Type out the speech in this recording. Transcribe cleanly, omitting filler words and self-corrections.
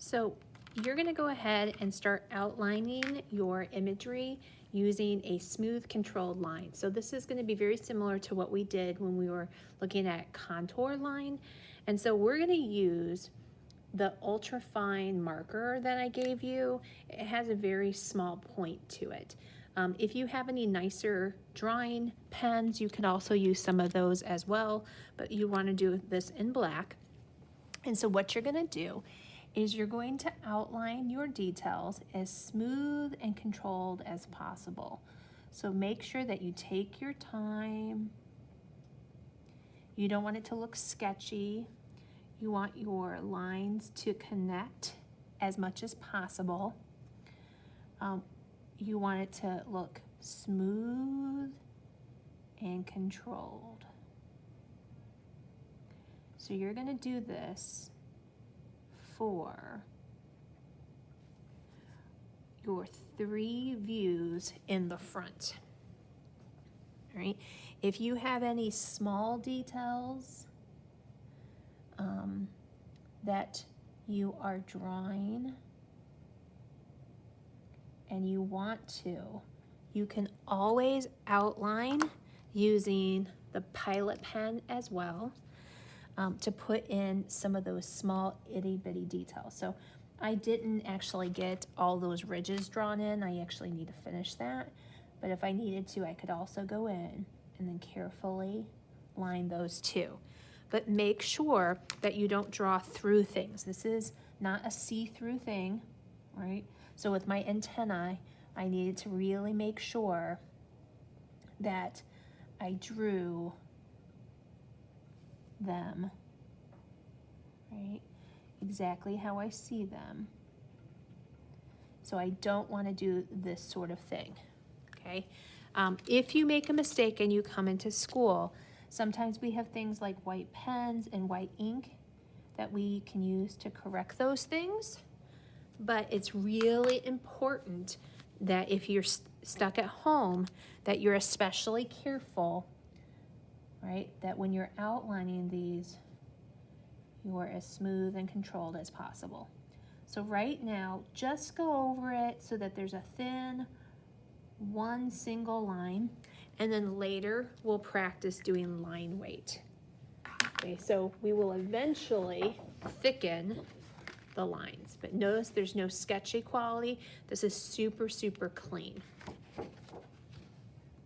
So you're going to go ahead and start outlining your imagery using a smooth controlled line. So this is going to be very similar to what we did when we were looking at contour line. And so we're going to use the ultra fine marker that I gave you. It has a very small point to it. If you have any nicer drawing pens, you can also use some of those as well, but you want to do this in black. And so what you're going to do is you're going to outline your details as smooth and controlled as possible. So make sure that you take your time. You don't want it to look sketchy. You want your lines to connect as much as possible. You want it to look smooth and controlled. So you're going to do this for your 3 views in the front. All right. If you have any small details that you are drawing and you want to, you can always outline using the Pilot pen as well to put in some of those small itty-bitty details. So I didn't actually get all those ridges drawn in. I actually need to finish that. But if I needed to, I could also go in and then carefully line those too. But make sure that you don't draw through things. This is not a see-through thing, right? So with my antennae, I needed to really make sure that I drew them, right, exactly how I see them. So I don't want to do this sort of thing, okay? If you make a mistake and you come into school, sometimes we have things like white pens and white ink that we can use to correct those things. But it's really important that if you're stuck at home, that you're especially careful, right? That when you're outlining these, you are as smooth and controlled as possible. So right now, just go over it so that there's a thin, one single line, and then later we'll practice doing line weight. Okay, so we will eventually thicken the lines, but notice there's no sketchy quality. This is super, super clean.